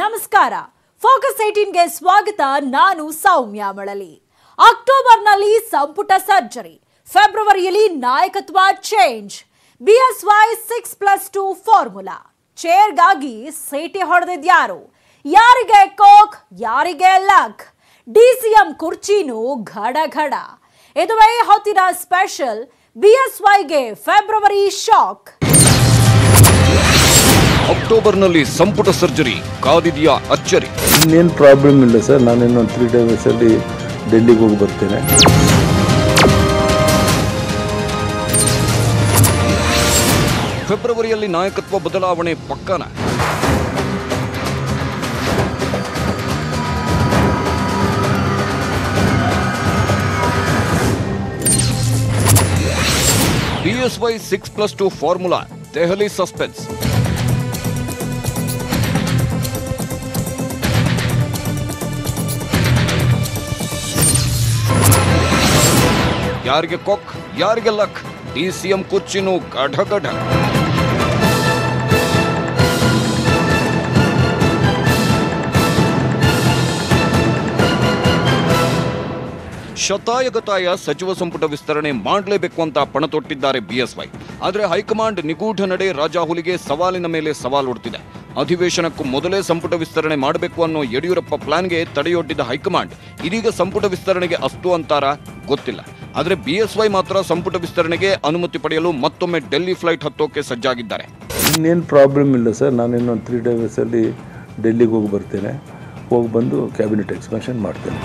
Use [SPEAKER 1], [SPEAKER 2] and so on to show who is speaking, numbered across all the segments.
[SPEAKER 1] ನಮಸ್ಕಾರ ಫೋಕಸ್ 18 ಗೆ ಸ್ವಾಗತ. ನಾನು ಸೌಮ್ಯ ಮಳಲಿ. ಅಕ್ಟೋಬರ್ನಲ್ಲಿ ಸಂಪುಟ ಸರ್ಜರಿ, ಫೆಬ್ರವರಿಯಲ್ಲಿ ನಾಯಕತ್ವ ಚೇಂಜ್. BSY 6+2 formula ಚೇರ್ಗಾಗಿ Seti ಹೊಡೆದಿದ್ಯಾರು? ಯಾರಿಗೆ ಕೋಕ್, ಯಾರಿಗೆ ಲಕ್? ಡಿಸಿಎಂ ಕುರ್ಚಿನೂ ಘಡ. ಇದುವೇ ಹೊತ್ತಿನ ಸ್ಪೆಷಲ್. ಬಿಎಸ್ವೈಗೆ February shock.
[SPEAKER 2] ಅಕ್ಟೋಬರ್ನಲ್ಲಿ ಸಂಪುಟ ಸರ್ಜರಿ ಕಾದಿದೆಯಾ ಅಚ್ಚರಿ?
[SPEAKER 3] ಇನ್ನೇನು ಪ್ರಾಬ್ಲಮ್ ಇಲ್ಲ ಸರ್, ನಾನಿನ್ನು 3 days ಅಲ್ಲಿ ಡೆಲ್ಲಿಗೆ ಹೋಗಿ ಬರ್ತೇನೆ.
[SPEAKER 2] ಫೆಬ್ರವರಿಯಲ್ಲಿ ನಾಯಕತ್ವ ಬದಲಾವಣೆ ಪಕ್ಕನ? BSY 6+2 formula, Delhi suspense. ಯಾರಿಗೆ ಕೊಕ್, ಯಾರಿಗೆ ಲಕ್? ಡಿಸಿಎಂ ಕುರ್ಚಿನೂ ಗಢ. ಶತಾಯಗತಾಯ ಸಚಿವ ಸಂಪುಟ ವಿಸ್ತರಣೆ ಮಾಡಲೇಬೇಕು ಅಂತ ಪಣ ತೊಟ್ಟಿದ್ದಾರೆ ಬಿಎಸ್ವೈ. ಆದರೆ ಹೈಕಮಾಂಡ್ ನಿಗೂಢ ನಡೆ ರಾಜಾಹುಲಿಗೆ ಸವಾಲಿನ ಮೇಲೆ ಸವಾಲು ಹುಡುತ್ತಿದೆ. ಅಧಿವೇಶನಕ್ಕೂ ಮೊದಲೇ ಸಂಪುಟ ವಿಸ್ತರಣೆ ಮಾಡಬೇಕು ಅನ್ನೋ ಯಡಿಯೂರಪ್ಪ ಪ್ಲಾನ್ಗೆ ತಡೆಯೊಡ್ಡಿದ ಹೈಕಮಾಂಡ್ ಇದೀಗ ಸಂಪುಟ ವಿಸ್ತರಣೆಗೆ ಅಸ್ತು ಅಂತಾರ ಗೊತ್ತಿಲ್ಲ. ಆದರೆ ಬಿಎಸ್ವೈ ಮಾತ್ರ ಸಂಪುಟ ವಿಸ್ತರಣೆಗೆ ಅನುಮತಿ ಪಡೆಯಲು ಮತ್ತೊಮ್ಮೆ ಡೆಲ್ಲಿ ಫ್ಲೈಟ್ ಹತ್ತೋಕೆ ಸಜ್ಜಾಗಿದ್ದಾರೆ.
[SPEAKER 3] ಇನ್ನೇನು ಪ್ರಾಬ್ಲಮ್ ಇಲ್ಲ ಸರ್, ನಾನಿನ್ನು 3 days ಅಲ್ಲಿ ಡೆಲ್ಲಿಗೆ ಹೋಗಿ ಬರ್ತೇನೆ. ಹೋಗಿ ಬಂದು ಕ್ಯಾಬಿನೆಟ್ ಎಕ್ಸ್ಪಾನ್ಷನ್ ಮಾಡ್ತೇನೆ.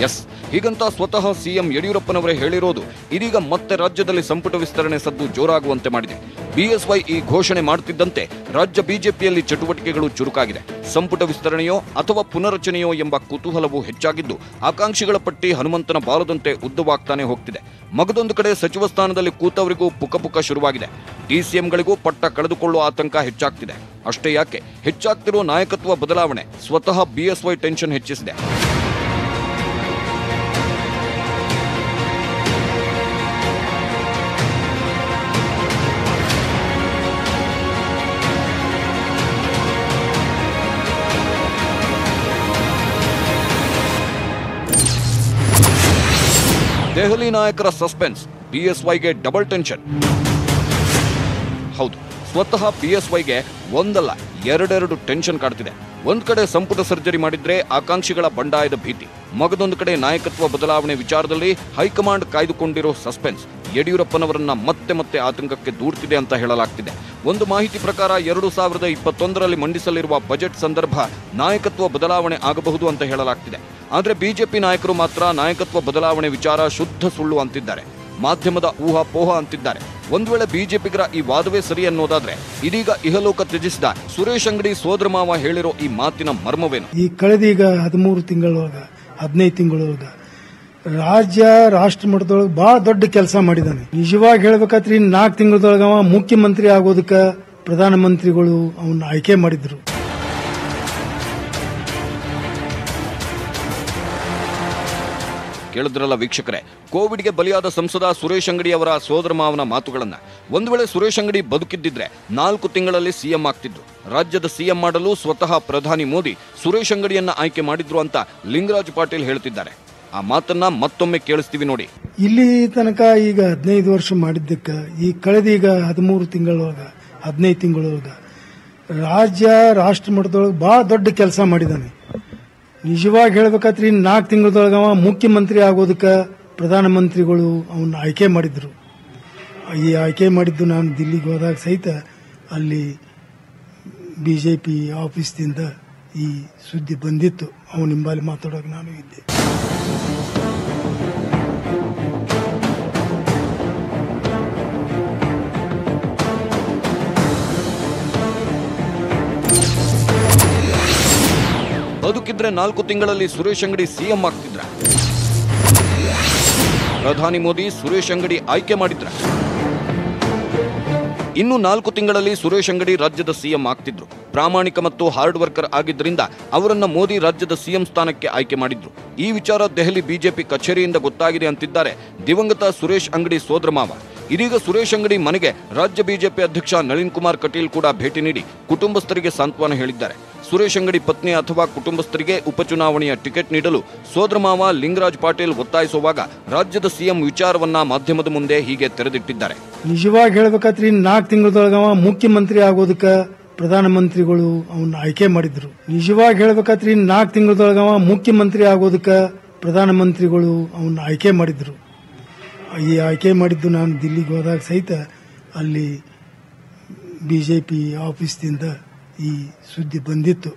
[SPEAKER 2] ಎಸ್, ಹೀಗಂತ ಸ್ವತಃ ಸಿಎಂ ಯಡಿಯೂರಪ್ಪನವರೇ ಹೇಳಿರೋದು ಇದೀಗ ಮತ್ತೆ ರಾಜ್ಯದಲ್ಲಿ ಸಂಪುಟ ವಿಸ್ತರಣೆ ಸದ್ದು ಜೋರಾಗುವಂತೆ ಮಾಡಿದೆ. ಬಿಎಸ್ವೈ ಈ ಘೋಷಣೆ ಮಾಡುತ್ತಿದ್ದಂತೆ ರಾಜ್ಯ ಬಿಜೆಪಿಯಲ್ಲಿ ಚಟುವಟಿಕೆಗಳು ಚುರುಕಾಗಿದೆ. ಸಂಪುಟ ವಿಸ್ತರಣೆಯೋ ಅಥವಾ ಪುನರಚನೆಯೋ ಎಂಬ ಕುತೂಹಲವು ಹೆಚ್ಚಾಗಿದ್ದು, ಆಕಾಂಕ್ಷಿಗಳ ಪಟ್ಟಿ ಹನುಮಂತನ ಬಾಲದಂತೆ ಉದ್ದವಾಗ್ತಾನೆ ಹೋಗ್ತಿದೆ. ಮಗದೊಂದು ಕಡೆ ಸಚಿವ ಸ್ಥಾನದಲ್ಲಿ ಕೂತವರಿಗೂ ಪುಕ ಶುರುವಾಗಿದೆ. ಡಿಸಿಎಂಗಳಿಗೂ ಪಟ್ಟ ಕಳೆದುಕೊಳ್ಳುವ ಆತಂಕ ಹೆಚ್ಚಾಗ್ತಿದೆ. ಅಷ್ಟೇ ಯಾಕೆ, ಹೆಚ್ಚಾಗ್ತಿರೋ ನಾಯಕತ್ವ ಬದಲಾವಣೆ ಸ್ವತಃ ಬಿಎಸ್ವೈ ಟೆನ್ಷನ್ ಹೆಚ್ಚಿಸಿದೆ. ದೆಹಲಿ ನಾಯಕರ ಸಸ್ಪೆನ್ಸ್, ಬಿಎಸ್ವೈಗೆ ಡಬಲ್ ಟೆನ್ಷನ್. ಹೌದು, ಸ್ವತಃ ಬಿಎಸ್ವೈಗೆ ಒಂದಲ್ಲ ಎರಡೆರಡು ಟೆನ್ಷನ್ ಕಾಡ್ತಿದೆ. ಒಂದ್ ಕಡೆ ಸಂಪುಟ ಸರ್ಜರಿ ಮಾಡಿದ್ರೆ ಆಕಾಂಕ್ಷಿಗಳ ಬಂಡಾಯದ ಭೀತಿ, ಮಗದೊಂದು ಕಡೆ ನಾಯಕತ್ವ ಬದಲಾವಣೆ ವಿಚಾರದಲ್ಲಿ ಹೈಕಮಾಂಡ್ ಕಾಯ್ದುಕೊಂಡಿರೋ ಸಸ್ಪೆನ್ಸ್ ಯಡಿಯೂರಪ್ಪನವರನ್ನ ಮತ್ತೆ ಆತಂಕಕ್ಕೆ ದೂಡ್ತಿದೆ ಅಂತ ಹೇಳಲಾಗ್ತಿದೆ. ಒಂದು ಮಾಹಿತಿ ಪ್ರಕಾರ 2021ರಲ್ಲಿ ಮಂಡಿಸಲಿರುವ ಬಜೆಟ್ ಸಂದರ್ಭ ನಾಯಕತ್ವ ಬದಲಾವಣೆ ಆಗಬಹುದು ಅಂತ ಹೇಳಲಾಗ್ತಿದೆ. ಆದರೆ ಬಿಜೆಪಿ ನಾಯಕರು ಮಾತ್ರ ನಾಯಕತ್ವ ಬದಲಾವಣೆ ವಿಚಾರ ಶುದ್ಧ ಸುಳ್ಳು ಅಂತಿದ್ದಾರೆ. ಮಾಧ್ಯಮದ ಊಹಾಪೋಹ ಅಂತಿದ್ದಾರೆ. ಒಂದು ವೇಳೆ ಬಿಜೆಪಿಗರ ಈ ವಾದವೇ ಸರಿ ಅನ್ನೋದಾದ್ರೆ ಇದೀಗ ಇಹಲೋಕ ತ್ಯಜಿಸಿದ ಸುರೇಶ್ ಅಂಗಡಿ ಸೋದರ ಮಾವ ಹೇಳಿರೋ ಈ ಮಾತಿನ ಮರ್ಮವೇನು?
[SPEAKER 4] ಈ ಕಳೆದೀಗ 13 ತಿಂಗಳೊಳಗ 15 ತಿಂಗಳೊಳಗ ರಾಷ್ಟ್ರ ಮಟ್ಟದೊಳಗೆ ಬಹಳ ದೊಡ್ಡ ಕೆಲಸ ಮಾಡಿದಾನೆ. ನಿಜವಾಗಿ ಹೇಳ್ಬೇಕಾದ್ರೆ 4 ತಿಂಗಳದೊಳಗ ಅವ ಮುಖ್ಯಮಂತ್ರಿ ಆಗೋದಕ್ಕ ಪ್ರಧಾನಮಂತ್ರಿಗಳು ಅವನ್ನ ಆಯ್ಕೆ ಮಾಡಿದ್ರು.
[SPEAKER 2] ಕೇಳಿದ್ರಲ್ಲ ವೀಕ್ಷಕರೇ, ಕೋವಿಡ್ಗೆ ಬಲಿಯಾದ ಸಂಸದ ಸುರೇಶ್ ಅಂಗಡಿ ಅವರ ಸೋದರ ಮಾವನ ಮಾತುಗಳನ್ನ. ಒಂದು ವೇಳೆ ಸುರೇಶ್ ಅಂಗಡಿ ಬದುಕಿದ್ದಿದ್ರೆ 4 ತಿಂಗಳಲ್ಲಿ ಸಿಎಂ ಆಗ್ತಿದ್ರು. ರಾಜ್ಯದ ಸಿಎಂ ಮಾಡಲು ಸ್ವತಃ ಪ್ರಧಾನಿ ಮೋದಿ ಸುರೇಶ್ ಅಂಗಡಿಯನ್ನ ಆಯ್ಕೆ ಮಾಡಿದ್ರು ಅಂತ ಲಿಂಗರಾಜ್ ಪಾಟೀಲ್ ಹೇಳ್ತಿದ್ದಾರೆ. ಆ ಮಾತನ್ನ ಮತ್ತೊಮ್ಮೆ ಕೇಳಿಸ್ತೀವಿ ನೋಡಿ.
[SPEAKER 4] ಇಲ್ಲಿ ತನಕ ಈಗ 15 ವರ್ಷ ಮಾಡಿದ್ದಕ್ಕ ಈ ಕಳೆದೀಗ 13 ತಿಂಗಳೊಳಗ 15 ತಿಂಗಳೊಳಗ ರಾಷ್ಟ್ರ ಮಟ್ಟದೊಳಗೆ ಬಹಳ ದೊಡ್ಡ ಕೆಲಸ ಮಾಡಿದಾನೆ. ನಿಜವಾಗಿ ಹೇಳ್ಬೇಕಾದ್ರೆ 4 ತಿಂಗಳದೊಳಗ ಅವ ಮುಖ್ಯಮಂತ್ರಿ ಆಗೋದಕ್ಕ ಪ್ರಧಾನಮಂತ್ರಿಗಳು ಅವನ್ನ ಆಯ್ಕೆ ಮಾಡಿದ್ರು. ಈ ಆಯ್ಕೆ ಮಾಡಿದ್ದು ನಾನು ದಿಲ್ಲಿಗೆ ಹೋದಾಗ ಸಹಿತ ಅಲ್ಲಿ ಬಿಜೆಪಿ ಆಫೀಸ್ದಿಂದ ಈ ಸುದ್ದಿ ಬಂದಿತ್ತು. ಅವನ ಹಿಂಬಾಲಿ ಮಾತಾಡೋಕೆ ನಾನು ಇದ್ದೆ.
[SPEAKER 2] ಬದುಕಿದ್ರೆ 4 ತಿಂಗಳಲ್ಲಿ ಸುರೇಶ್ ಅಂಗಡಿ ಸಿಎಂ ಆಗ್ತಿದ್ರ? ಪ್ರಧಾನಿ ಮೋದಿ ಸುರೇಶ್ ಅಂಗಡಿ ಆಯ್ಕೆ ಮಾಡಿದ್ರ? ಇನ್ನು 4 ತಿಂಗಳಲ್ಲಿ ಸುರೇಶ್ ಅಂಗಡಿ ರಾಜ್ಯದ ಸಿಎಂ ಆಗ್ತಿದ್ರು. ಪ್ರಾಮಾಣಿಕ ಮತ್ತು ಹಾರ್ಡ್ ವರ್ಕರ್ ಆಗಿದ್ದರಿಂದ ಅವರನ್ನ ಮೋದಿ ರಾಜ್ಯದ ಸಿಎಂ ಸ್ಥಾನಕ್ಕೆ ಆಯ್ಕೆ ಮಾಡಿದ್ರು. ಈ ವಿಚಾರ ದೆಹಲಿ ಬಿಜೆಪಿ ಕಚೇರಿಯಿಂದ ಗೊತ್ತಾಗಿದೆ ಅಂತಿದ್ದಾರೆ ದಿವಂಗತ ಸುರೇಶ್ ಅಂಗಡಿ ಸೋದರ ಮಾವ. ಇದೀಗ ಸುರೇಶ್ ಅಂಗಡಿ ಮನೆಗೆ ರಾಜ್ಯ ಬಿಜೆಪಿ ಅಧ್ಯಕ್ಷ ನಳಿನ್ ಕುಮಾರ್ ಕಟೀಲ್ ಕೂಡ ಭೇಟಿ ನೀಡಿ ಕುಟುಂಬಸ್ಥರಿಗೆ ಸಾಂತ್ವನ ಹೇಳಿದ್ದಾರೆ. ಸುರೇಶ್ ಅಂಗಡಿ ಪತ್ನಿ ಅಥವಾ ಕುಟುಂಬಸ್ಥರಿಗೆ ಉಪಚುನಾವಣೆಯ ಟಿಕೆಟ್ ನೀಡಲು ಸೋದರ ಮಾವ ಲಿಂಗರಾಜ್ ಪಾಟೀಲ್ ಒತ್ತಾಯಿಸುವಾಗ ರಾಜ್ಯದ ಸಿಎಂ ವಿಚಾರವನ್ನ ಮಾಧ್ಯಮದ ಮುಂದೆ ಹೀಗೆ ತೆರೆದಿಟ್ಟಿದ್ದಾರೆ.
[SPEAKER 4] ನಿಜವಾಗಿ ಹೇಳ್ಬೇಕಾದ್ರಿ 4 ತಿಂಗಳದೊಳಗ ಮುಖ್ಯಮಂತ್ರಿ ಆಗೋದಕ್ಕ ಪ್ರಧಾನಮಂತ್ರಿಗಳು ಅವನ್ನ ಆಯ್ಕೆ ಮಾಡಿದ್ರು. ನಿಜವಾಗಿ ಹೇಳ್ಬೇಕಾದ್ರಿ 4 ತಿಂಗಳದೊಳಗ ಮುಖ್ಯಮಂತ್ರಿ ಆಗೋದಕ್ಕ ಪ್ರಧಾನಮಂತ್ರಿಗಳು ಅವನ್ನ ಆಯ್ಕೆ ಮಾಡಿದ್ರು. ಈ ಆಯ್ಕೆ ಮಾಡಿದ್ದು ನಾನು ದಿಲ್ಲಿಗೆ ಹೋದಾಗ ಸಹಿತ ಅಲ್ಲಿ ಬಿಜೆಪಿ ಆಫೀಸ್ದಿಂದ ಈ ಸುದ್ದಿ ಬಂದಿತ್ತು.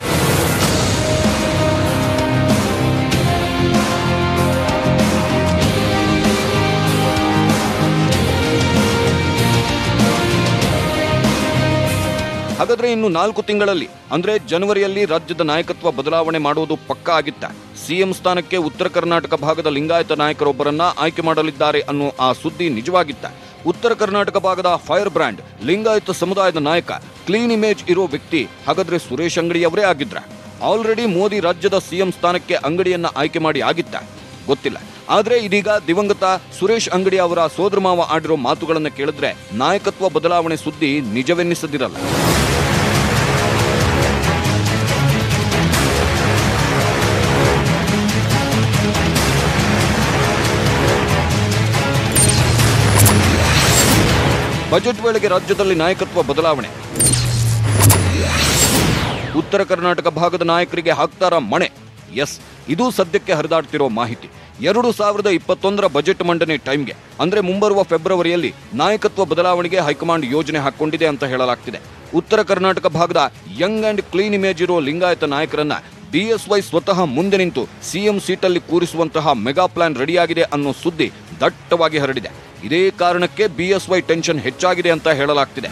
[SPEAKER 2] ಹಾಗಾದ್ರೆ ಇನ್ನು 4 ತಿಂಗಳಲ್ಲಿ ಅಂದ್ರೆ ಜನವರಿಯಲ್ಲಿ ರಾಜ್ಯದ ನಾಯಕತ್ವ ಬದಲಾವಣೆ ಮಾಡುವುದು ಪಕ್ಕಾ ಆಗಿತ್ತ? ಸಿಎಂ ಸ್ಥಾನಕ್ಕೆ ಉತ್ತರ ಕರ್ನಾಟಕ ಭಾಗದ ಲಿಂಗಾಯತ ನಾಯಕರೊಬ್ಬರನ್ನ ಆಯ್ಕೆ ಮಾಡಲಿದ್ದಾರೆ ಅನ್ನೋ ಆ ಸುದ್ದಿ ನಿಜವಾಗಿತ್ತ? ಉತ್ತರ ಕರ್ನಾಟಕ ಭಾಗದ ಫೈರ್ ಬ್ರ್ಯಾಂಡ್ ಲಿಂಗಾಯತ ಸಮುದಾಯದ ನಾಯಕ, ಕ್ಲೀನ್ ಇಮೇಜ್ ಇರೋ ವ್ಯಕ್ತಿ ಹಾಗಾದ್ರೆ ಸುರೇಶ್ ಅಂಗಡಿ ಅವರೇ ಆಗಿದ್ರ? ಆಲ್ರೆಡಿ ಮೋದಿ ರಾಜ್ಯದ ಸಿಎಂ ಸ್ಥಾನಕ್ಕೆ ಅಂಗಡಿಯನ್ನ ಆಯ್ಕೆ ಮಾಡಿ ಆಗಿತ್ತ? ಗೊತ್ತಿಲ್ಲ. ಆದ್ರೆ ಇದೀಗ ದಿವಂಗತ ಸುರೇಶ್ ಅಂಗಡಿ ಅವರ ಸೋದರ ಮಾವ ಆಡಿರೋ ಮಾತುಗಳನ್ನ ಕೇಳಿದ್ರೆ ನಾಯಕತ್ವ ಬದಲಾವಣೆ ಸುದ್ದಿ ನಿಜವೆನ್ನಿಸದಿರಲ್ಲ. ಬಜೆಟ್ ವೇಳೆಗೆ ರಾಜ್ಯದಲ್ಲಿ ನಾಯಕತ್ವ ಬದಲಾವಣೆ. ಉತ್ತರ ಕರ್ನಾಟಕ ಭಾಗದ ನಾಯಕರಿಗೆ ಹಾಕ್ತಾರ ಮಣೆ? ಎಸ್, ಇದು ಸದ್ಯಕ್ಕೆ ಹರಿದಾಡ್ತಿರೋ ಮಾಹಿತಿ. 2021 ಬಜೆಟ್ ಮಂಡನೆ ಟೈಮ್ಗೆ ಅಂದ್ರೆ ಮುಂಬರುವ ಫೆಬ್ರವರಿಯಲ್ಲಿ ನಾಯಕತ್ವ ಬದಲಾವಣೆಗೆ ಹೈಕಮಾಂಡ್ ಯೋಜನೆ ಹಾಕೊಂಡಿದೆ ಅಂತ ಹೇಳಲಾಗ್ತಿದೆ. ಉತ್ತರ ಕರ್ನಾಟಕ ಭಾಗದ ಯಂಗ್ ಅಂಡ್ ಕ್ಲೀನ್ ಇಮೇಜ್ ಇರೋ ಲಿಂಗಾಯತ ನಾಯಕರನ್ನ ಬಿಎಸ್ವೈ ಸ್ವತಃ ಮುಂದೆ ನಿಂತು ಸಿಎಂ ಸೀಟಲ್ಲಿ ಕೂರಿಸುವಂತಹ ಮೆಗಾ ಪ್ಲಾನ್ ರೆಡಿಯಾಗಿದೆ ಅನ್ನೋ ಸುದ್ದಿ ದಟ್ಟವಾಗಿ ಹರಡಿದೆ. ಇದೇ ಕಾರಣಕ್ಕೆ ಬಿಎಸ್ವೈ ಟೆನ್ಷನ್ ಹೆಚ್ಚಾಗಿದೆ ಅಂತ ಹೇಳಲಾಗ್ತಿದೆ.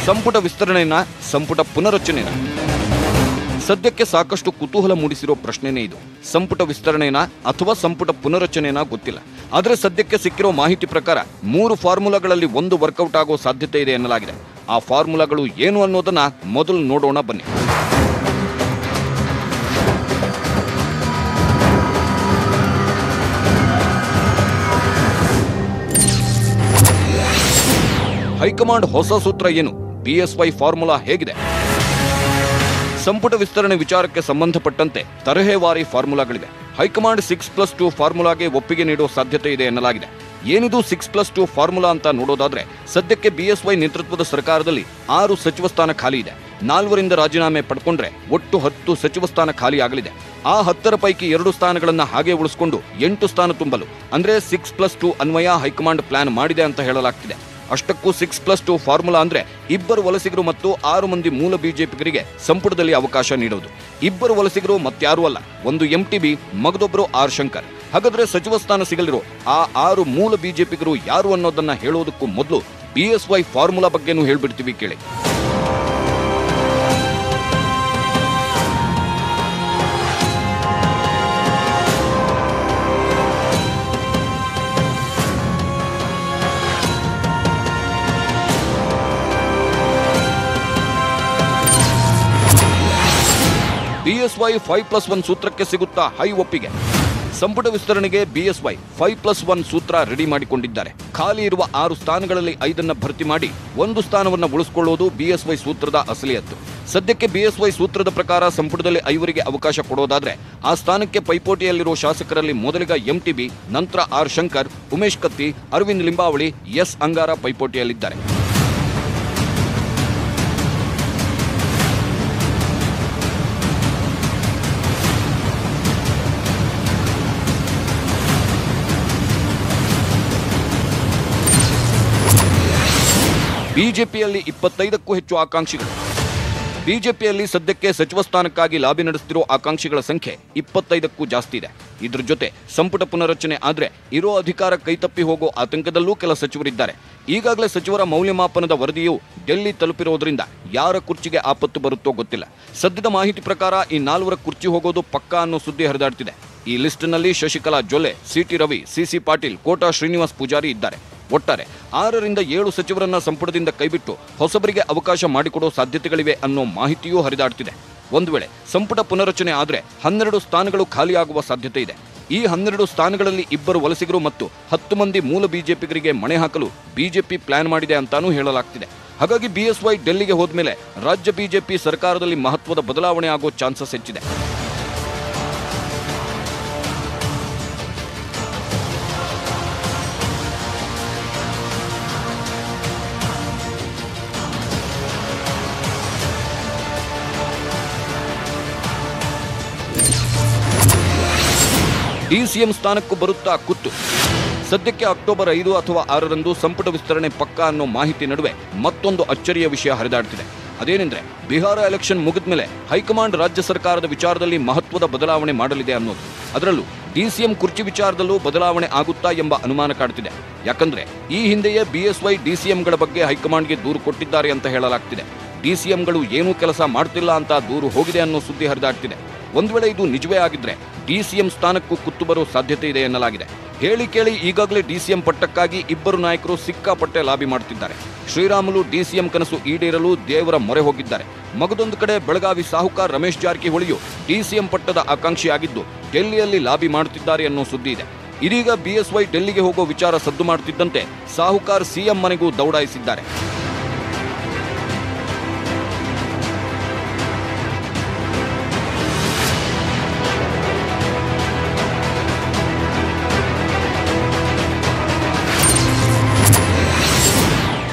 [SPEAKER 2] ಸಂಪುಟ ವಿಸ್ತರಣೆಯನ್ನ, ಸಂಪುಟ ಪುನರಚನೆನ ಸದ್ಯಕ್ಕೆ ಸಾಕಷ್ಟು ಕುತೂಹಲ ಮೂಡಿಸಿರೋ ಪ್ರಶ್ನೆನೇ ಇದು. ಸಂಪುಟ ವಿಸ್ತರಣೆನ ಅಥವಾ ಸಂಪುಟ ಪುನರಚನೆನ ಗೊತ್ತಿಲ್ಲ. ಆದರೆ ಸದ್ಯಕ್ಕೆ ಸಿಕ್ಕಿರೋ ಮಾಹಿತಿ ಪ್ರಕಾರ 3 ಫಾರ್ಮುಲಾಗಳಲ್ಲಿ ಒಂದು ವರ್ಕೌಟ್ ಆಗೋ ಸಾಧ್ಯತೆ ಇದೆ ಎನ್ನಲಾಗಿದೆ. ಆ ಫಾರ್ಮುಲಾಗಳು ಏನು ಅನ್ನೋದನ್ನ ಮೊದಲು ನೋಡೋಣ ಬನ್ನಿ. ಹೈಕಮಾಂಡ್ ಹೊಸ ಸೂತ್ರ ಏನು? ಬಿಎಸ್ವೈ ಫಾರ್ಮುಲಾ ಹೇಗಿದೆ? ಸಂಪುಟ ವಿಸ್ತರಣೆ ವಿಚಾರಕ್ಕೆ ಸಂಬಂಧಪಟ್ಟಂತೆ ತರಹೇವಾರಿ ಫಾರ್ಮುಲಾಗಳಿವೆ. ಹೈಕಮಾಂಡ್ 6+2 ಫಾರ್ಮುಲಾಗೆ ಒಪ್ಪಿಗೆ ನೀಡುವ ಸಾಧ್ಯತೆ ಇದೆ ಎನ್ನಲಾಗಿದೆ. ಏನಿದು 6+2 ಫಾರ್ಮುಲಾ ಅಂತ ನೋಡೋದಾದ್ರೆ, ಸದ್ಯಕ್ಕೆ ಬಿಎಸ್ವೈ ನೇತೃತ್ವದ ಸರ್ಕಾರದಲ್ಲಿ 6 ಸಚಿವ ಸ್ಥಾನ ಖಾಲಿ ಇದೆ. 4ರಿಂದ ರಾಜೀನಾಮೆ ಪಡ್ಕೊಂಡ್ರೆ ಒಟ್ಟು 10 ಸಚಿವ ಸ್ಥಾನ ಖಾಲಿ ಆಗಲಿದೆ. ಆ 10ರ ಪೈಕಿ 2 ಸ್ಥಾನಗಳನ್ನ ಹಾಗೆ ಉಳಿಸಿಕೊಂಡು 8 ಸ್ಥಾನ ತುಂಬಲು ಅಂದ್ರೆ 6+2 ಅನ್ವಯ ಹೈಕಮಾಂಡ್ ಪ್ಲಾನ್ ಮಾಡಿದೆ ಅಂತ ಹೇಳಲಾಗ್ತಿದೆ. ಅಷ್ಟಕ್ಕೂ 6+2 ಫಾರ್ಮುಲಾ ಅಂದ್ರೆ 2 ವಲಸಿಗರು ಮತ್ತು 6 ಮಂದಿ ಮೂಲ ಬಿಜೆಪಿಗರಿಗೆ ಸಂಪುಟದಲ್ಲಿ ಅವಕಾಶ ನೀಡೋದು. 2 ವಲಸಿಗರು ಮತ್ಯಾರೂ ಅಲ್ಲ, ಒಂದು ಎಂಟಿಬಿ, ಮಗದೊಬ್ಬರು ಆರ್ ಶಂಕರ್. ಹಾಗಾದ್ರೆ ಸಚಿವ ಸ್ಥಾನ ಸಿಗಲಿರೋ ಆ 6 ಮೂಲ ಬಿಜೆಪಿಗರು ಯಾರು ಅನ್ನೋದನ್ನ ಹೇಳೋದಕ್ಕೂ ಮೊದಲು ಬಿಎಸ್ವೈ ಫಾರ್ಮುಲಾ ಬಗ್ಗೆನೂ ಹೇಳ್ಬಿಡ್ತೀವಿ ಕೇಳಿ. ಬಿಎಸ್ವೈ 5+1 ಸೂತ್ರಕ್ಕೆ ಸಿಗುತ್ತಾ ಹೈ ಒಪ್ಪಿಗೆ? ಸಂಪುಟ ವಿಸ್ತರಣೆಗೆ ಬಿಎಸ್ವೈ 5+1 ಸೂತ್ರ ರೆಡಿ ಮಾಡಿಕೊಂಡಿದ್ದಾರೆ. ಖಾಲಿ ಇರುವ 6 ಸ್ಥಾನಗಳಲ್ಲಿ 5 ಭರ್ತಿ ಮಾಡಿ 1 ಸ್ಥಾನವನ್ನು ಉಳಿಸಿಕೊಳ್ಳುವುದು ಬಿಎಸ್ವೈ ಸೂತ್ರದ ಅಸಲಿಯತ್ತು. ಸದ್ಯಕ್ಕೆ ಬಿಎಸ್ವೈ ಸೂತ್ರದ ಪ್ರಕಾರ ಸಂಪುಟದಲ್ಲಿ 5ರಿಗೆ ಅವಕಾಶ ಕೊಡೋದಾದ್ರೆ ಆ ಸ್ಥಾನಕ್ಕೆ ಪೈಪೋಟಿಯಲ್ಲಿರುವ ಶಾಸಕರಲ್ಲಿ ಮೊದಲಿಗ ಎಂಟಿಬಿ, ನಂತರ ಆರ್ ಶಂಕರ್, ಉಮೇಶ್ ಕತ್ತಿ, ಅರವಿಂದ್ ಲಿಂಬಾವಳಿ, ಎಸ್ ಅಂಗಾರ ಪೈಪೋಟಿಯಲ್ಲಿದ್ದಾರೆ. ಬಿಜೆಪಿಯಲ್ಲಿ 25ಕ್ಕೂ ಹೆಚ್ಚು ಆಕಾಂಕ್ಷಿಗಳು. ಬಿಜೆಪಿಯಲ್ಲಿ ಸದ್ಯಕ್ಕೆ ಸಚಿವ ಸ್ಥಾನಕ್ಕಾಗಿ ಲಾಬಿ ನಡೆಸುತ್ತಿರೋ ಆಕಾಂಕ್ಷಿಗಳ ಸಂಖ್ಯೆ 25ಕ್ಕೂ ಜಾಸ್ತಿ ಇದೆ. ಇದ್ರ ಜೊತೆ ಸಂಪುಟ ಪುನರಚನೆ ಆದ್ರೆ ಇರೋ ಅಧಿಕಾರ ಕೈತಪ್ಪಿ ಹೋಗೋ ಆತಂಕದಲ್ಲೂ ಕೆಲ ಸಚಿವರಿದ್ದಾರೆ. ಈಗಾಗಲೇ ಸಚಿವರ ಮೌಲ್ಯಮಾಪನದ ವರದಿಯು ಡೆಲ್ಲಿ ತಲುಪಿರೋದ್ರಿಂದ ಯಾರ ಕುರ್ಚಿಗೆ ಆಪತ್ತು ಬರುತ್ತೋ ಗೊತ್ತಿಲ್ಲ. ಸದ್ಯದ ಮಾಹಿತಿ ಪ್ರಕಾರ ಈ 4ರ ಕುರ್ಚಿ ಹೋಗೋದು ಪಕ್ಕಾ ಅನ್ನೋ ಸುದ್ದಿ ಹರಿದಾಡ್ತಿದೆ. ಈ ಲಿಸ್ಟ್ನಲ್ಲಿ ಶಶಿಕಲಾ ಜೊಲ್ಲೆ, ಸಿಟಿ ರವಿ, ಸಿಸಿ ಪಾಟೀಲ್, ಕೋಟಾ ಶ್ರೀನಿವಾಸ್ ಪೂಜಾರಿ ಇದ್ದಾರೆ. ಒಟ್ಟಾರೆ 6ರಿಂದ 7 ಸಚಿವರನ್ನ ಸಂಪುಟದಿಂದ ಕೈಬಿಟ್ಟು ಹೊಸಬರಿಗೆ ಅವಕಾಶ ಮಾಡಿಕೊಡೋ ಸಾಧ್ಯತೆಗಳಿವೆ ಅನ್ನೋ ಮಾಹಿತಿಯೂ ಹರಿದಾಡ್ತಿದೆ. ಒಂದು ವೇಳೆ ಸಂಪುಟ ಪುನರಚನೆ ಆದರೆ 12 ಸ್ಥಾನಗಳು ಖಾಲಿಯಾಗುವ ಸಾಧ್ಯತೆ ಇದೆ. ಈ 12 ಸ್ಥಾನಗಳಲ್ಲಿ 2 ವಲಸಿಗರು ಮತ್ತು 10 ಮಂದಿ ಮೂಲ ಬಿಜೆಪಿಗರಿಗೆ ಮಣೆ ಹಾಕಲು ಬಿಜೆಪಿ ಪ್ಲಾನ್ ಮಾಡಿದೆ ಅಂತಾನೂ ಹೇಳಲಾಗ್ತಿದೆ. ಹಾಗಾಗಿ ಬಿಎಸ್ವೈ ಡೆಲ್ಲಿಗೆ ಹೋದ್ಮೇಲೆ ರಾಜ್ಯ ಬಿಜೆಪಿ ಸರ್ಕಾರದಲ್ಲಿ ಮಹತ್ವದ ಬದಲಾವಣೆ ಆಗೋ ಚಾನ್ಸಸ್ ಹೆಚ್ಚಿದೆ. ಡಿಸಿಎಂ ಸ್ಥಾನಕ್ಕೂ ಬರುತ್ತಾ ಕುತ್ತು. ಸದ್ಯಕ್ಕೆ ಅಕ್ಟೋಬರ್ 5 ಅಥವಾ 6ರಂದು ಸಂಪುಟ ವಿಸ್ತರಣೆ ಪಕ್ಕಾ ಅನ್ನೋ ಮಾಹಿತಿ ನಡುವೆ ಮತ್ತೊಂದು ಅಚ್ಚರಿಯ ವಿಷಯ ಹರಿದಾಡ್ತಿದೆ. ಅದೇನೆಂದ್ರೆ ಬಿಹಾರ ಎಲೆಕ್ಷನ್ ಮುಗಿದ್ಮೇಲೆ ಹೈಕಮಾಂಡ್ ರಾಜ್ಯ ಸರ್ಕಾರದ ವಿಚಾರದಲ್ಲಿ ಮಹತ್ವದ ಬದಲಾವಣೆ ಮಾಡಲಿದೆ ಅನ್ನೋದು. ಅದರಲ್ಲೂ ಡಿಸಿಎಂ ಕುರ್ಚಿ ವಿಚಾರದಲ್ಲೂ ಬದಲಾವಣೆ ಆಗುತ್ತಾ ಎಂಬ ಅನುಮಾನ ಕಾಡ್ತಿದೆ. ಯಾಕಂದ್ರೆ ಈ ಹಿಂದೆಯೇ ಬಿಎಸ್ವೈ ಡಿಸಿಎಂಗಳ ಬಗ್ಗೆ ಹೈಕಮಾಂಡ್ಗೆ ದೂರು ಕೊಟ್ಟಿದ್ದಾರೆ ಅಂತ ಹೇಳಲಾಗ್ತಿದೆ. ಡಿಸಿಎಂಗಳು ಏನೂ ಕೆಲಸ ಮಾಡ್ತಿಲ್ಲ ಅಂತ ದೂರು ಹೋಗಿದೆ ಅನ್ನೋ ಸುದ್ದಿ ಹರಿದಾಡ್ತಿದೆ. ಒಂದು ವೇಳೆ ಇದು ನಿಜವೇ ಆಗಿದ್ರೆ ಡಿಸಿಎಂ ಸ್ಥಾನಕ್ಕೂ ಕುತ್ತು ಬರೋ ಸಾಧ್ಯತೆ ಇದೆ ಎನ್ನಲಾಗಿದೆ. ಹೇಳಿ ಕೇಳಿ ಈಗಾಗಲೇ ಡಿಸಿಎಂ ಪಟ್ಟಕ್ಕಾಗಿ 2 ನಾಯಕರು ಸಿಕ್ಕಾಪಟ್ಟೆ ಲಾಬಿ ಮಾಡುತ್ತಿದ್ದಾರೆ. ಶ್ರೀರಾಮುಲು ಡಿಸಿಎಂ ಕನಸು ಈಡೇರಲು ದೇವರ ಮೊರೆ ಹೋಗಿದ್ದಾರೆ. ಮಗದೊಂದು ಕಡೆ ಬೆಳಗಾವಿ ಸಾಹುಕಾರ್ ರಮೇಶ್ ಜಾರಕಿಹೊಳಿಯು ಡಿಸಿಎಂ ಪಟ್ಟದ ಆಕಾಂಕ್ಷಿಯಾಗಿದ್ದು ಡೆಲ್ಲಿಯಲ್ಲಿ ಲಾಬಿ ಮಾಡುತ್ತಿದ್ದಾರೆ ಅನ್ನೋ ಸುದ್ದಿ ಇದೆ. ಇದೀಗ ಬಿಎಸ್ವೈ ಡೆಲ್ಲಿಗೆ ಹೋಗೋ ವಿಚಾರ ಸದ್ದು ಮಾಡುತ್ತಿದ್ದಂತೆ ಸಾಹುಕಾರ್ ಸಿಎಂ ಮನೆಗೂ ದೌಡಾಯಿಸಿದ್ದಾರೆ.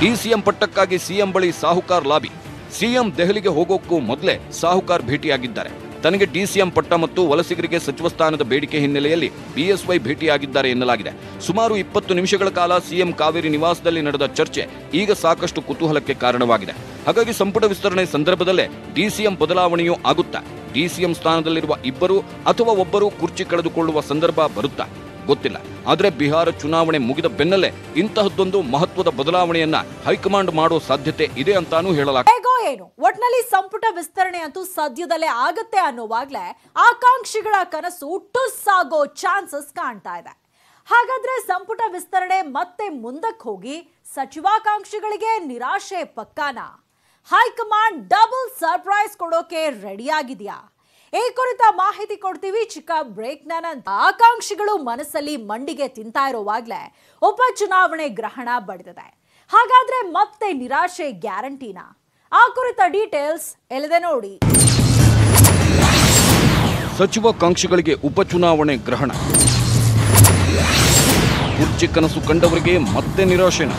[SPEAKER 2] ಡಿಸಿಎಂ ಪಟ್ಟಕ್ಕಾಗಿ ಸಿಎಂ ಬಳಿ ಸಾಹುಕಾರ್ ಲಾಬಿ. ಸಿಎಂ ದೆಹಲಿಗೆ ಹೋಗೋಕ್ಕೂ ಮೊದಲೇ ಸಾಹುಕಾರ್ ಭೇಟಿಯಾಗಿದ್ದಾರೆ. ತನಗೆ ಡಿಸಿಎಂ ಪಟ್ಟ ಮತ್ತು ವಲಸಿಗರಿಗೆ ಸಚಿವ ಸ್ಥಾನದ ಬೇಡಿಕೆ ಹಿನ್ನೆಲೆಯಲ್ಲಿ ಬಿಎಸ್ವೈ ಭೇಟಿಯಾಗಿದ್ದಾರೆ ಎನ್ನಲಾಗಿದೆ. ಸುಮಾರು 20 ನಿಮಿಷಗಳ ಕಾಲ ಸಿಎಂ ಕಾವೇರಿ ನಿವಾಸದಲ್ಲಿ ನಡೆದ ಚರ್ಚೆ ಈಗ ಸಾಕಷ್ಟು ಕುತೂಹಲಕ್ಕೆ ಕಾರಣವಾಗಿದೆ. ಹಾಗಾಗಿ ಸಂಪುಟ ವಿಸ್ತರಣೆ ಸಂದರ್ಭದಲ್ಲೇ ಡಿಸಿಎಂ ಬದಲಾವಣೆಯೂ ಆಗುತ್ತಾ? ಡಿಸಿಎಂ ಸ್ಥಾನದಲ್ಲಿರುವ 2 ಅಥವಾ 1 ಕುರ್ಚಿ ಕಳೆದುಕೊಳ್ಳುವ ಸಂದರ್ಭ ಬರುತ್ತಾ ಗೊತ್ತಿಲ್ಲ. ಆದರೆ ಬಿಹಾರ ಚುನಾವಣೆ ಮುಗಿದ ಬೆನ್ನಲ್ಲೇ ಇಂತಹದ್ದೊಂದು ಮಹತ್ವದ ಬದಲಾವಣೆಯನ್ನ ಹೈಕಮಾಂಡ್ ಮಾಡೋ ಸಾಧ್ಯತೆ ಇದೆ ಅಂತಾನೂ ಹೇಳಲಾಗಿದೆ.
[SPEAKER 1] ಏನು ಒಟ್ನಲ್ಲಿ ಸಂಪುಟ ವಿಸ್ತರಣೆ ಅಂತೂ ಸದ್ಯದಲ್ಲೇ ಆಗತ್ತೆ ಅನ್ನೋವಾಗ್ಲೇ ಆಕಾಂಕ್ಷಿಗಳ ಕನಸು ಟುಸ್ಸಾಗೋ ಚಾನ್ಸಸ್ ಕಾಣ್ತಾ ಇದೆ. ಹಾಗಾದ್ರೆ ಸಂಪುಟ ವಿಸ್ತರಣೆ ಮತ್ತೆ ಮುಂದಕ್ಕೆ ಹೋಗಿ ಸಚಿವಾಕಾಂಕ್ಷಿಗಳಿಗೆ ನಿರಾಶೆ ಪಕ್ಕಾನ? ಹೈಕಮಾಂಡ್ ಡಬಲ್ ಸರ್ಪ್ರೈಸ್ ಕೊಡೋಕೆ ರೆಡಿ ಆಗಿದೆಯಾ? ಈ ಕುರಿತ ಮಾಹಿತಿ ಕೊಡ್ತೀವಿ ಚಿಕ್ಕ ಬ್ರೇಕ್ ನಂತರ. ಆಕಾಂಕ್ಷಿಗಳು ಮನಸ್ಸಲ್ಲಿ ಮಂಡಿಗೆ ತಿಂತಾ ಇರೋವಾಗ್ಲೇ ಉಪಚುನಾವಣೆ ಗ್ರಹಣ ಬಡಿದಿದೆ. ಹಾಗಾದ್ರೆ ಮತ್ತೆ ನಿರಾಶೆ ಗ್ಯಾರಂಟಿನಾ? ಆ ಕುರಿತ ಡೀಟೇಲ್ಸ್ ಎಲ್ಲಿದೆ ನೋಡಿ.
[SPEAKER 2] ಸಚಿವಾಕಾಂಕ್ಷಿಗಳಿಗೆ ಉಪಚುನಾವಣೆ ಗ್ರಹಣ, ಕುರ್ಚಿ ಕನಸು ಕಂಡವರಿಗೆ ಮತ್ತೆ ನಿರಾಶೆನ?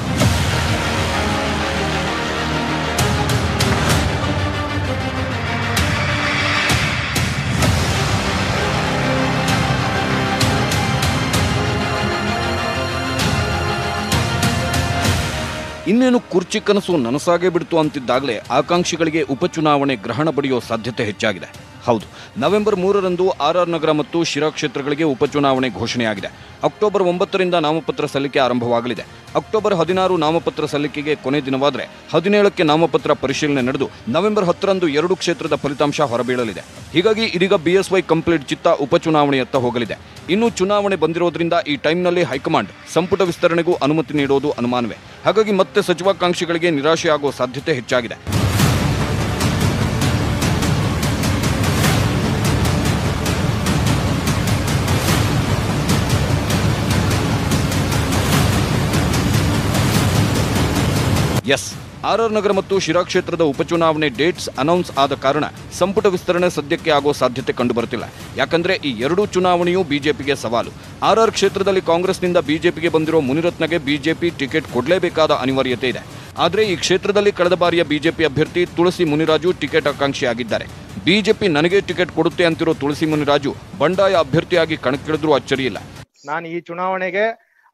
[SPEAKER 2] ಇನ್ನೇನು ಕುರ್ಚಿ ಕನಸು ನನಸಾಗೇ ಬಿಡ್ತು ಅಂತಿದ್ದಾಗಲೇ ಆಕಾಂಕ್ಷಿಗಳಿಗೆ ಉಪಚುನಾವಣೆ ಗ್ರಹಣ ಬಡಿಯೋ ಸಾಧ್ಯತೆ ಹೆಚ್ಚಾಗಿದೆ. ಹೌದು, ನವೆಂಬರ್ 3ರಂದು ಆರ್ಆರ್ ನಗರ ಮತ್ತು ಶಿರಾ ಕ್ಷೇತ್ರಗಳಿಗೆ ಉಪಚುನಾವಣೆ ಘೋಷಣೆಯಾಗಿದೆ. ಅಕ್ಟೋಬರ್ 9ರಿಂದ ನಾಮಪತ್ರ ಸಲ್ಲಿಕೆ ಆರಂಭವಾಗಲಿದೆ. ಅಕ್ಟೋಬರ್ 16 ನಾಮಪತ್ರ ಸಲ್ಲಿಕೆಗೆ ಕೊನೆ ದಿನವಾದರೆ 17ಕ್ಕೆ ನಾಮಪತ್ರ ಪರಿಶೀಲನೆ ನಡೆದು ನವೆಂಬರ್ 10ರಂದು 2 ಕ್ಷೇತ್ರದ ಫಲಿತಾಂಶ ಹೊರಬೀಳಲಿದೆ. ಹೀಗಾಗಿ ಇದೀಗ ಬಿಎಸ್ವೈ ಕಂಪ್ಲೀಟ್ ಚಿತ್ತ ಉಪಚುನಾವಣೆಯತ್ತ ಹೋಗಲಿದೆ. ಇನ್ನು ಚುನಾವಣೆ ಬಂದಿರೋದ್ರಿಂದ ಈ ಟೈಮ್ನಲ್ಲಿ ಹೈಕಮಾಂಡ್ ಸಂಪುಟ ವಿಸ್ತರಣೆಗೂ ಅನುಮತಿ ನೀಡೋದು ಅನುಮಾನವೇ. ಹಾಗಾಗಿ ಮತ್ತೆ ಸಚಿವಾಕಾಂಕ್ಷಿಗಳಿಗೆ ನಿರಾಶೆಯಾಗುವ ಸಾಧ್ಯತೆ ಹೆಚ್ಚಾಗಿದೆ. ಎಸ್, ಆರ್ಆರ್ ನಗರ ಮತ್ತು ಶಿರಾ ಕ್ಷೇತ್ರದ ಉಪಚುನಾವಣೆ ಡೇಟ್ಸ್ ಅನೌನ್ಸ್ ಆದ ಕಾರಣ ಸಂಪುಟ ವಿಸ್ತರಣೆ ಸದ್ಯಕ್ಕೆ ಆಗೋ ಸಾಧ್ಯತೆ ಕಂಡುಬರುತ್ತಿಲ್ಲ. ಯಾಕಂದ್ರೆ ಈ 2 ಚುನಾವಣೆಯೂ ಬಿಜೆಪಿಗೆ ಸವಾಲು. ಆರ್ಆರ್ ಕ್ಷೇತ್ರದಲ್ಲಿ ಕಾಂಗ್ರೆಸ್ನಿಂದ ಬಿಜೆಪಿಗೆ ಬಂದಿರೋ ಮುನಿರತ್ನಗೆ ಬಿಜೆಪಿ ಟಿಕೆಟ್ ಕೊಡಲೇಬೇಕಾದ ಅನಿವಾರ್ಯತೆ ಇದೆ. ಆದರೆ ಈ ಕ್ಷೇತ್ರದಲ್ಲಿ ಕಳೆದ ಬಾರಿಯ ಬಿಜೆಪಿ ಅಭ್ಯರ್ಥಿ ತುಳಸಿ ಮುನಿರಾಜು ಟಿಕೆಟ್ ಆಕಾಂಕ್ಷಿಯಾಗಿದ್ದಾರೆ. ಬಿಜೆಪಿ ನನಗೆ ಟಿಕೆಟ್ ಕೊಡುತ್ತೆ ಅಂತಿರೋ ತುಳಸಿ ಮುನಿರಾಜು ಬಂಡಾಯ ಅಭ್ಯರ್ಥಿಯಾಗಿ ಕಣಕ್ಕಿಳಿದ್ರೂ ಅಚ್ಚರಿಯಿಲ್ಲ.
[SPEAKER 5] ನಾನು ಈ ಚುನಾವಣೆಗೆ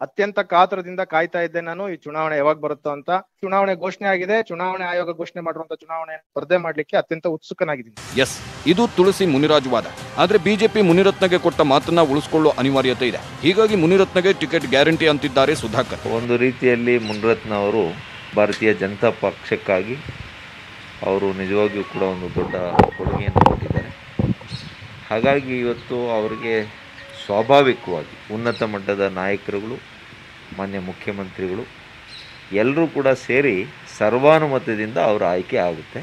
[SPEAKER 5] ಅತ್ಯಂತ ಕಾತರದಿಂದ ಕಾಯ್ತಾ ಇದ್ದೆ. ನಾನು ಈ ಚುನಾವಣೆ ಯಾವಾಗ ಬರುತ್ತೋ ಅಂತ. ಚುನಾವಣೆ ಘೋಷಣೆ ಆಗಿದೆ. ಚುನಾವಣೆ ಆಯೋಗ ಘೋಷಣೆ ಮಾಡುವಂತ ಚುನಾವಣೆ ಸ್ಪರ್ಧೆ ಮಾಡ್ಲಿಕ್ಕೆ ಅತ್ಯಂತ ಉತ್ಸುಕನಾಗಿದ್ದೀನಿ.
[SPEAKER 2] ಎಸ್, ಇದು ತುಳಸಿ ಮುನಿರಾಜು ವಾದ. ಆದ್ರೆ ಬಿಜೆಪಿ ಮುನಿರತ್ನಗೆ ಕೊಟ್ಟ ಮಾತನ್ನ ಉಳಿಸಿಕೊಳ್ಳೋ ಅನಿವಾರ್ಯತೆ ಇದೆ. ಹೀಗಾಗಿ ಮುನಿರತ್ನಗೆ ಟಿಕೆಟ್ ಗ್ಯಾರಂಟಿ ಅಂತಿದ್ದಾರೆ ಸುಧಾಕರ್.
[SPEAKER 6] ಒಂದು ರೀತಿಯಲ್ಲಿ ಮುನಿರತ್ನ ಅವರು ಭಾರತೀಯ ಜನತಾ ಪಕ್ಷಕ್ಕಾಗಿ ಅವರು ನಿಜವಾಗಿಯೂ ಕೂಡ ಒಂದು ದೊಡ್ಡ ಕೊಡುಗೆಯನ್ನು ಕೊಟ್ಟಿದ್ದಾರೆ. ಹಾಗಾಗಿ ಇವತ್ತು ಅವರಿಗೆ ಸ್ವಾಭಾವಿಕವಾಗಿ ಉನ್ನತ ಮಟ್ಟದ ನಾಯಕರುಗಳು, ಮಾನ್ಯ ಮುಖ್ಯಮಂತ್ರಿಗಳು ಎಲ್ಲರೂ ಕೂಡ ಸೇರಿ ಸರ್ವಾನುಮತದಿಂದ ಅವರ ಆಯ್ಕೆ ಆಗುತ್ತೆ.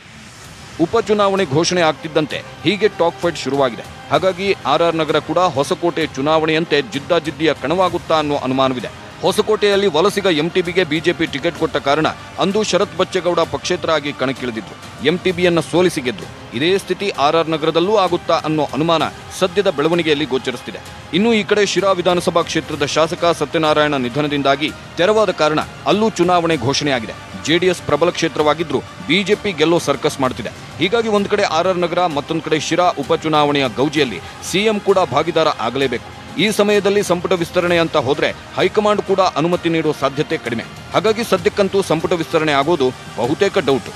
[SPEAKER 2] ಉಪಚುನಾವಣೆ ಘೋಷಣೆ ಆಗ್ತಿದ್ದಂತೆ ಹೀಗೆ ಟಾಕ್ ಫೈಟ್ ಶುರುವಾಗಿದೆ. ಹಾಗಾಗಿ ಆರ್ಆರ್ ನಗರ ಕೂಡ ಹೊಸಕೋಟೆ ಚುನಾವಣೆಯಂತೆ ಜಿದ್ದಾಜಿದ್ದಿಯ ಕಣವಾಗುತ್ತಾ ಅನ್ನೋ ಅನುಮಾನವಿದೆ. ಹೊಸಕೋಟೆಯಲ್ಲಿ ವಲಸಿಗ ಎಂಟಿಬಿಗೆ ಬಿಜೆಪಿ ಟಿಕೆಟ್ ಕೊಟ್ಟ ಕಾರಣ ಅಂದು ಶರತ್ ಬಚ್ಚೇಗೌಡ ಪಕ್ಷೇತರ ಆಗಿ ಕಣಕ್ಕಿಳಿದಿದ್ರು. ಎಂಟಿಬಿಯನ್ನ ಸೋಲಿಸಿ ಗೆದ್ರು. ಇದೇ ಸ್ಥಿತಿ ಆರ್ಆರ್ ನಗರದಲ್ಲೂ ಆಗುತ್ತಾ ಅನ್ನೋ ಅನುಮಾನ ಸದ್ಯದ ಬೆಳವಣಿಗೆಯಲ್ಲಿ ಗೋಚರಿಸುತ್ತಿದೆ. ಇನ್ನು ಈ ಕಡೆ ಶಿರಾ ವಿಧಾನಸಭಾ ಕ್ಷೇತ್ರದ ಶಾಸಕ ಸತ್ಯನಾರಾಯಣ ನಿಧನದಿಂದಾಗಿ ತೆರವಾದ ಕಾರಣ ಅಲ್ಲೂ ಚುನಾವಣೆ ಘೋಷಣೆಯಾಗಿದೆ. ಜೆಡಿಎಸ್ ಪ್ರಬಲ ಕ್ಷೇತ್ರವಾಗಿದ್ರೂ ಬಿಜೆಪಿ ಗೆಲ್ಲೋ ಸರ್ಕಸ್ ಮಾಡುತ್ತಿದೆ. ಹೀಗಾಗಿ ಒಂದು ಕಡೆ ಆರ್ಆರ್ ನಗರ, ಮತ್ತೊಂದು ಕಡೆ ಶಿರಾ ಉಪಚುನಾವಣೆಯ ಗೌಜಿಯಲ್ಲಿ ಸಿಎಂ ಕೂಡ ಭಾಗಿದಾರ ಆಗಲೇಬೇಕು. ಈ ಸಮಯದಲ್ಲಿ ಸಂಪುಟ ವಿಸ್ತರಣೆ ಅಂತ ಹೋದ್ರೆ ಹೈಕಮಾಂಡ್ ಕೂಡ ಅನುಮತಿ ನೀಡುವ ಸಾಧ್ಯತೆ ಕಡಿಮೆ. ಹಾಗಾಗಿ ಸದ್ಯಕ್ಕಂತೂ ಸಂಪುಟ ವಿಸ್ತರಣೆ ಆಗೋದು ಬಹುತೇಕ ಡೌಟ್.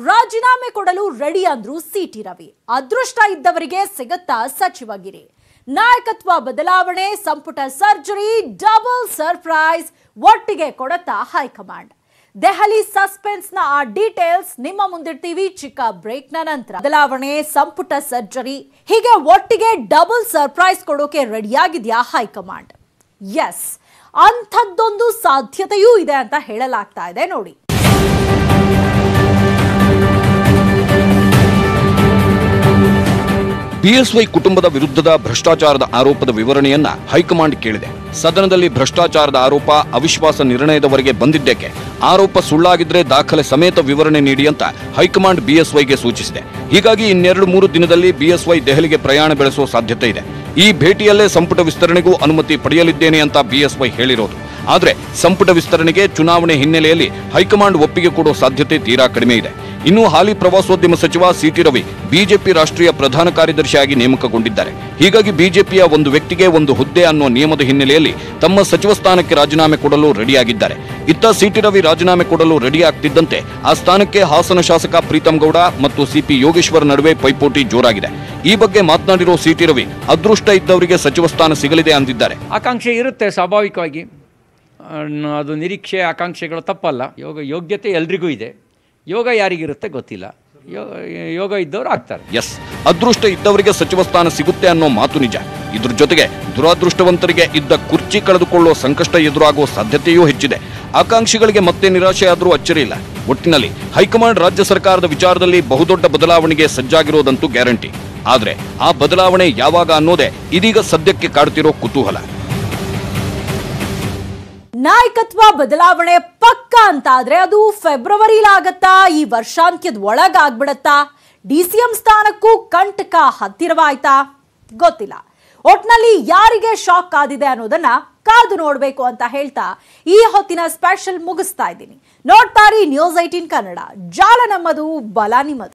[SPEAKER 1] ರಾಜೀನಾಮೆ ಕೊಡಲು ರೆಡಿ ಅಂದ್ರು ಸಿಟಿ ರವಿ. ಅದೃಷ್ಟ ಇದ್ದವರಿಗೆ ಸಿಗತ್ತಾ ಸಚಿವಗಿರಿ. ನಾಯಕತ್ವ ಬದಲಾವಣೆ, ಸಂಪುಟ ಸರ್ಜರಿ, ಡಬಲ್ ಸರ್ಪ್ರೈಸ್ ಒಟ್ಟಿಗೆ ಕೊಡತ್ತಾ ಹೈಕಮಾಂಡ್. ದೆಹಲಿ ಸಸ್ಪೆನ್ಸ್ ನ ಆ ಡೀಟೇಲ್ಸ್ ನಿಮ್ಮ ಮುಂದಿಡ್ತೀವಿ ಚಿಕ್ಕ ಬ್ರೇಕ್ ನ ನಂತರ. ಬದಲಾವಣೆ, ಸಂಪುಟ ಸರ್ಜರಿ, ಹೀಗೆ ಒಟ್ಟಿಗೆ ಡಬಲ್ ಸರ್ಪ್ರೈಸ್ ಕೊಡೋಕೆ ರೆಡಿಯಾಗಿದ್ಯಾ ಹೈಕಮಾಂಡ್? ಎಸ್, ಅಂಥದ್ದೊಂದು ಸಾಧ್ಯತೆಯೂ ಇದೆ ಅಂತ ಹೇಳಲಾಗ್ತಾ ಇದೆ ನೋಡಿ.
[SPEAKER 2] ಬಿಎಸ್ವೈ ಕುಟುಂಬದ ವಿರುದ್ಧದ ಭ್ರಷ್ಟಾಚಾರದ ಆರೋಪದ ವಿವರಣೆಯನ್ನ ಹೈಕಮಾಂಡ್ ಕೇಳಿದೆ. ಸದನದಲ್ಲಿ ಭ್ರಷ್ಟಾಚಾರದ ಆರೋಪ ಅವಿಶ್ವಾಸ ನಿರ್ಣಯದವರೆಗೆ ಬಂದಿದ್ದಕ್ಕೆ ಆರೋಪ ಸುಳ್ಳಾಗಿದ್ರೆ ದಾಖಲೆ ಸಮೇತ ವಿವರಣೆ ನೀಡಿ ಅಂತ ಹೈಕಮಾಂಡ್ ಬಿಎಸ್ವೈಗೆ ಸೂಚಿಸಿದೆ. ಹೀಗಾಗಿ 2-3 ದಿನದಲ್ಲಿ ಬಿಎಸ್ವೈ ದೆಹಲಿಗೆ ಪ್ರಯಾಣ ಬೆಳೆಸುವ ಸಾಧ್ಯತೆ ಇದೆ. ಈ ಭೇಟಿಯಲ್ಲೇ ಸಂಪುಟ ವಿಸ್ತರಣೆಗೂ ಅನುಮತಿ ಪಡೆಯಲಿದ್ದೇನೆ ಅಂತ ಬಿಎಸ್ವೈ ಹೇಳಿರೋದು. ಆದರೆ ಸಂಪುಟ ವಿಸ್ತರಣೆಗೆ ಚುನಾವಣೆ ಹಿನ್ನೆಲೆಯಲ್ಲಿ ಹೈಕಮಾಂಡ್ ಒಪ್ಪಿಗೆ ಕೊಡೋ ಸಾಧ್ಯತೆ ತೀರಾ ಕಡಿಮೆ ಇದೆ. ಇನ್ನು ಹಾಲಿ ಪ್ರವಾಸೋದ್ಯಮ ಸಚಿವ ಸಿಟಿ ರವಿ ಬಿಜೆಪಿ ರಾಷ್ಟ್ರೀಯ ಪ್ರಧಾನ ಕಾರ್ಯದರ್ಶಿಯಾಗಿ ನೇಮಕಗೊಂಡಿದ್ದಾರೆ. ಹೀಗಾಗಿ ಬಿಜೆಪಿಯ ಒಂದು ವ್ಯಕ್ತಿಗೆ ಒಂದು ಹುದ್ದೆ ಅನ್ನೋ ನಿಯಮದ ಹಿನ್ನೆಲೆಯಲ್ಲಿ ತಮ್ಮ ಸಚಿವ ಸ್ಥಾನಕ್ಕೆ ರಾಜೀನಾಮೆ ಕೊಡಲು ರೆಡಿಯಾಗಿದ್ದಾರೆ. ಇತ್ತ ಸಿಟಿ ರವಿ ರಾಜೀನಾಮೆ ಕೊಡಲು ರೆಡಿ ಆಗ್ತಿದ್ದಂತೆ ಆ ಸ್ಥಾನಕ್ಕೆ ಹಾಸನ ಶಾಸಕ ಪ್ರೀತಂ ಗೌಡ ಮತ್ತು ಸಿಪಿ ಯೋಗೇಶ್ವರ್ ನಡುವೆ ಪೈಪೋಟಿ ಜೋರಾಗಿದೆ. ಈ ಬಗ್ಗೆ ಮಾತನಾಡಿರೋ ಸಿಟಿ ರವಿ ಅದೃಷ್ಟ ಇದ್ದವರಿಗೆ ಸಚಿವ ಸ್ಥಾನ ಸಿಗಲಿದೆ ಅಂದಿದ್ದಾರೆ.
[SPEAKER 7] ಆಕಾಂಕ್ಷೆ ಇರುತ್ತೆ ಸ್ವಾಭಾವಿಕವಾಗಿ, ಅದು ನಿರೀಕ್ಷೆ ಆಕಾಂಕ್ಷೆಗಳು ತಪ್ಪಲ್ಲ. ಯೋಗ್ಯತೆ ಎಲ್ರಿಗೂ ಇದೆ. ಯೋಗ ಯಾರಿಗಿರುತ್ತೆ ಗೊತ್ತಿಲ್ಲ. ಯೋಗ ಇದ್ದವರು ಆಗ್ತಾರೆ.
[SPEAKER 2] ಎಸ್, ಅದೃಷ್ಟ ಇದ್ದವರಿಗೆ ಸಚಿವ ಸ್ಥಾನ ಸಿಗುತ್ತೆ ಅನ್ನೋ ಮಾತು ನಿಜ. ಇದ್ರ ಜೊತೆಗೆ ದುರಾದೃಷ್ಟವಂತರಿಗೆ ಇದ್ದ ಕುರ್ಚಿ ಕಳೆದುಕೊಳ್ಳುವ ಸಂಕಷ್ಟ ಎದುರಾಗುವ ಸಾಧ್ಯತೆಯೂ ಹೆಚ್ಚಿದೆ. ಆಕಾಂಕ್ಷಿಗಳಿಗೆ ಮತ್ತೆ ನಿರಾಶೆ ಆದರೂ ಅಚ್ಚರಿ ಇಲ್ಲ. ಒಟ್ಟಿನಲ್ಲಿ ಹೈಕಮಾಂಡ್ ರಾಜ್ಯ ಸರ್ಕಾರದ ವಿಚಾರದಲ್ಲಿ ಬಹುದೊಡ್ಡ ಬದಲಾವಣೆಗೆ ಸಜ್ಜಾಗಿರೋದಂತೂ ಗ್ಯಾರಂಟಿ. ಆದ್ರೆ ಆ ಬದಲಾವಣೆ ಯಾವಾಗ ಅನ್ನೋದೇ ಇದೀಗ ಸದ್ಯಕ್ಕೆ ಕಾಡುತ್ತಿರೋ ಕುತೂಹಲ.
[SPEAKER 1] ನಾಯಕತ್ವ ಬದಲಾವಣೆ ಪಕ್ಕ ಅಂತಾದ್ರೆ ಅದು ಫೆಬ್ರವರಿಲಾಗತ್ತಾ, ಈ ವರ್ಷಾಂತ್ಯದ ಒಳಗಾಗ್ಬಿಡತ್ತಾ? ಡಿಸಿಎಂ ಸ್ಥಾನಕ್ಕೂ ಕಂಟಕ ಹತ್ತಿರವಾಯ್ತಾ? ಗೊತ್ತಿಲ್ಲ. ಒಟ್ನಲ್ಲಿ ಯಾರಿಗೆ ಶಾಕ್ ಆದಿದೆ ಅನ್ನೋದನ್ನ ಕಾದು ನೋಡ್ಬೇಕು ಅಂತ ಹೇಳ್ತಾ ಈ ಹೊತ್ತಿನ ಸ್ಪೆಷಲ್ ಮುಗಿಸ್ತಾ ಇದ್ದೀನಿ. ನೋಡ್ತಾರಿ News 18 ಕನ್ನಡ. ಜಾಲ ನಮ್ಮದು, ಬಲ ನಿಮ್ಮದು.